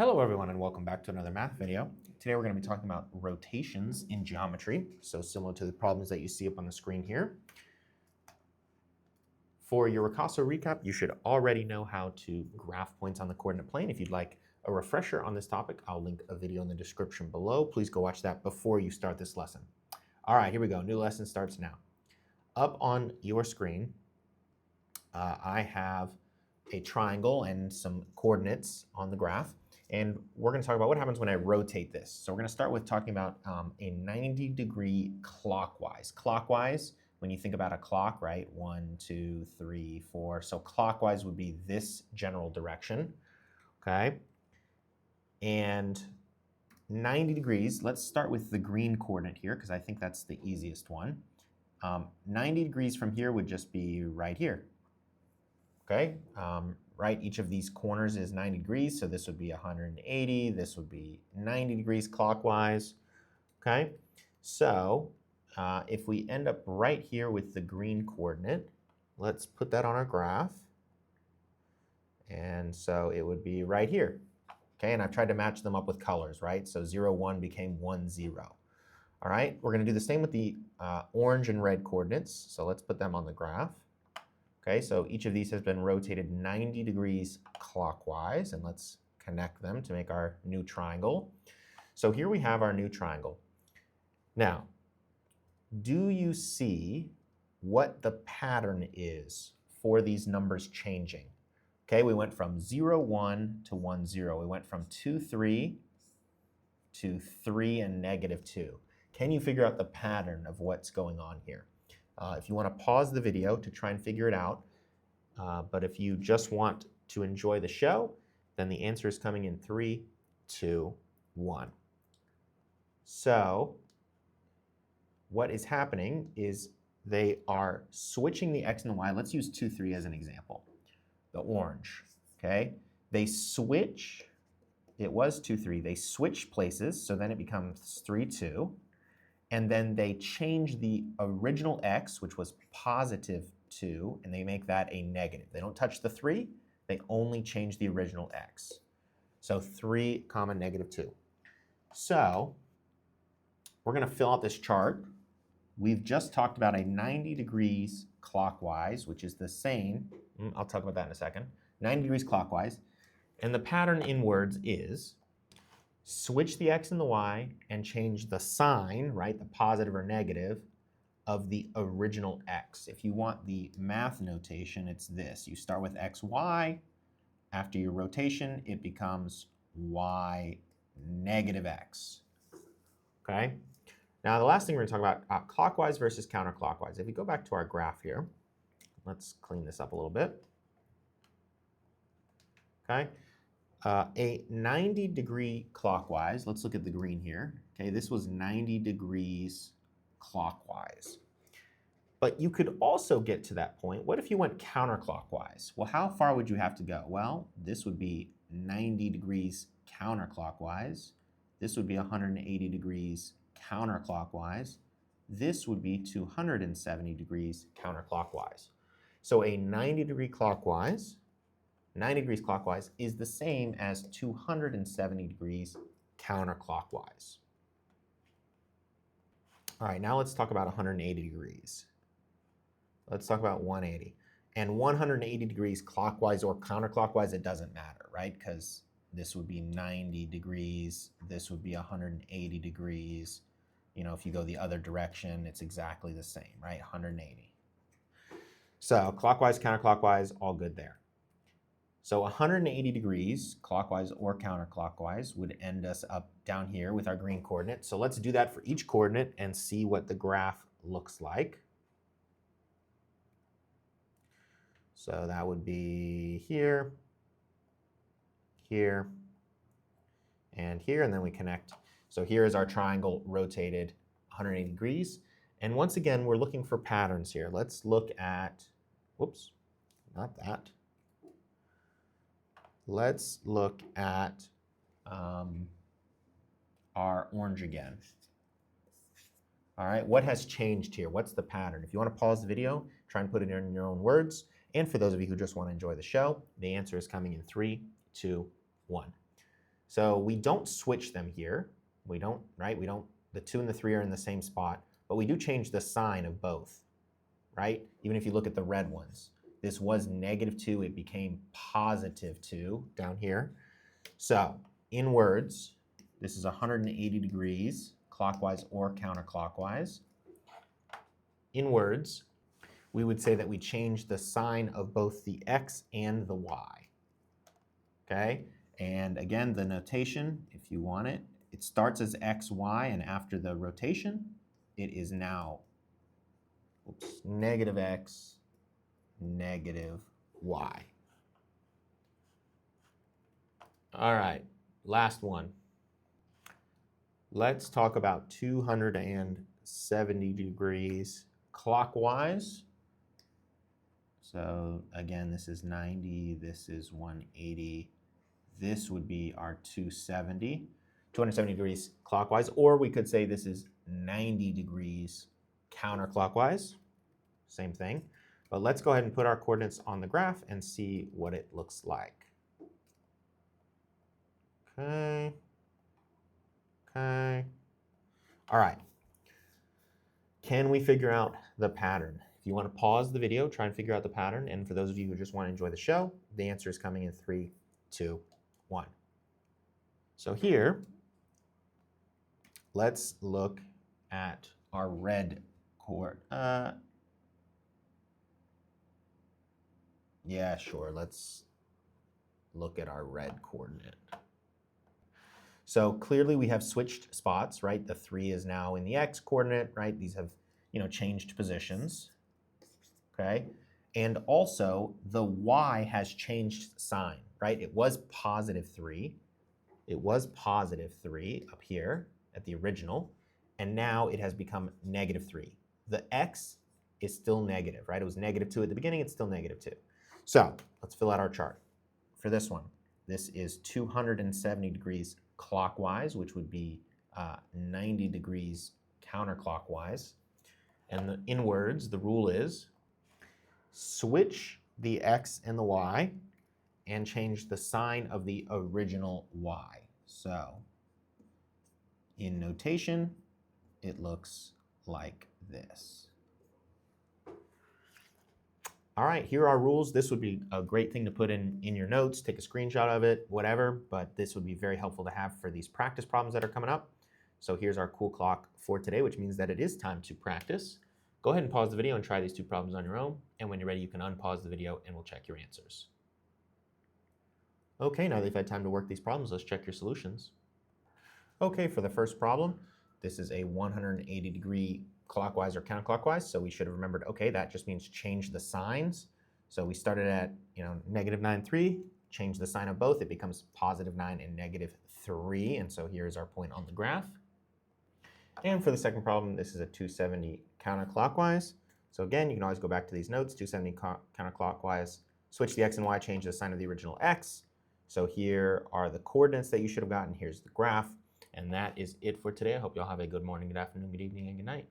Hello everyone and welcome back to another math video. Today we're going to be talking about rotations in geometry, so similar to the problems that you see up on the screen here. For your Ricasso recap, you should already know how to graph points on the coordinate plane. If you'd like a refresher on this topic, I'll link a video in the description below. Please go watch that before you start this lesson. All right, here we go. New lesson starts now. Up on your screen, I have a triangle and some coordinates on the graph. And we're going to talk about what happens when I rotate this. So we're going to start with talking about a 90-degree clockwise. Clockwise, when you think about a clock, right? 1, 2, 3, 4. So clockwise would be this general direction, okay? And 90 degrees, let's start with the green coordinate here because I think that's the easiest one. 90 degrees from here would just be right here, okay? Right, each of these corners is 90 degrees, so this would be 180, this would be 90 degrees clockwise, okay? So if we end up right here with the green coordinate, let's put that on our graph. And so it would be right here, okay? And I've tried to match them up with colors, right? So 0, 1 became 1, 0. All right, we're gonna do the same with the orange and red coordinates, so let's put them on the graph. Okay, so each of these has been rotated 90 degrees clockwise, and let's connect them to make our new triangle. So here we have our new triangle. Now, do you see what the pattern is for these numbers changing? Okay, we went from 0, 1 to 1, 0. We went from 2, 3 to 3 and -2. Can you figure out the pattern of what's going on here? If you want to pause the video to try and figure it out, but if you just want to enjoy the show, then the answer is coming in 3, 2, 1. So what is happening is they are switching the x and the y. Let's use 2, 3 as an example, the orange, okay? They switch, it was 2, 3, they switch places, so then it becomes 3, 2. And then they change the original x, which was +2, and they make that a negative. They don't touch the 3, they only change the original x. So 3, -2. So we're going to fill out this chart. We've just talked about a 90 degrees clockwise, which is the same. I'll talk about that in a second. 90 degrees clockwise. And the pattern in words is switch the x and the y and change the sign, right, the positive or negative, of the original x. If you want the math notation, it's this. You start with x, y. After your rotation, it becomes y -x. Okay? Now, the last thing we're going to talk about, clockwise versus counterclockwise. If we go back to our graph here, let's clean this up a little bit. Okay? A 90-degree clockwise, let's look at the green here. Okay, this was 90 degrees clockwise. But you could also get to that point. What if you went counterclockwise? Well, how far would you have to go? Well, this would be 90 degrees counterclockwise. This would be 180 degrees counterclockwise. This would be 270 degrees counterclockwise. So a 90-degree clockwise, 90 degrees clockwise is the same as 270 degrees counterclockwise. All right, now let's talk about 180 degrees. Let's talk about 180. And 180 degrees clockwise or counterclockwise, it doesn't matter, right? Because this would be 90 degrees, this would be 180 degrees. You know, if you go the other direction, it's exactly the same, right? 180. So clockwise, counterclockwise, all good there. So 180 degrees, clockwise or counterclockwise, would end us up down here with our green coordinate. So let's do that for each coordinate and see what the graph looks like. So that would be here, here, and here, and then we connect. So here is our triangle rotated 180 degrees. And once again, we're looking for patterns here. Let's look at, whoops, not that. Let's look at our orange again. All right, what has changed here? What's the pattern? If you want to pause the video, try and put it in your own words. And for those of you who just want to enjoy the show, the answer is coming in 3, 2, 1. So we don't switch them here. We don't, right? We don't, the 2 and the 3 are in the same spot, but we do change the sign of both, right? Even if you look at the red ones. This was -2, it became +2 down here. So in words, this is 180 degrees, clockwise or counterclockwise. In words, we would say that we change the sign of both the x and the y. Okay? And again, the notation, if you want it, it starts as x, y, and after the rotation, it is now -x, -y. All right, last one. Let's talk about 270 degrees clockwise. So again, this is 90, this is 180. This would be our 270 degrees clockwise, or we could say this is 90 degrees counterclockwise. Same thing. But let's go ahead and put our coordinates on the graph and see what it looks like. Okay. Okay. All right. Can we figure out the pattern? If you want to pause the video, try and figure out the pattern. And for those of you who just want to enjoy the show, the answer is coming in 3, 2, 1. So here, let's look at our red coordinate. Yeah, sure. Let's look at our red coordinate. So clearly we have switched spots, right? The 3 is now in the x coordinate, right? These have, changed positions, okay? And also the y has changed sign, right? It was +3. It was +3 up here at the original, and now it has become -3. The x is still negative, right? It was -2 at the beginning, it's still -2. So let's fill out our chart. For this one, this is 270 degrees clockwise, which would be 90 degrees counterclockwise. And in words, the rule is switch the x and the y and change the sign of the original y. So in notation, it looks like this. All right, here are our rules. This would be a great thing to put in your notes, take a screenshot of it, whatever, but this would be very helpful to have for these practice problems that are coming up. So here's our cool clock for today, which means that it is time to practice. Go ahead and pause the video and try these 2 problems on your own. And when you're ready, you can unpause the video and we'll check your answers. Okay, now that you've had time to work these problems, let's check your solutions. Okay, for the first problem, this is a 180 degree clockwise or counterclockwise, so we should have remembered, okay, that just means change the signs. So we started at, -9, 3, change the sign of both, it becomes +9 and -3, and so here's our point on the graph. And for the second problem, this is a 270 counterclockwise. So again, you can always go back to these notes, 270 counterclockwise, switch the x and y, change the sign of the original x. So here are the coordinates that you should have gotten, here's the graph, and that is it for today. I hope you all have a good morning, good afternoon, good evening, and good night.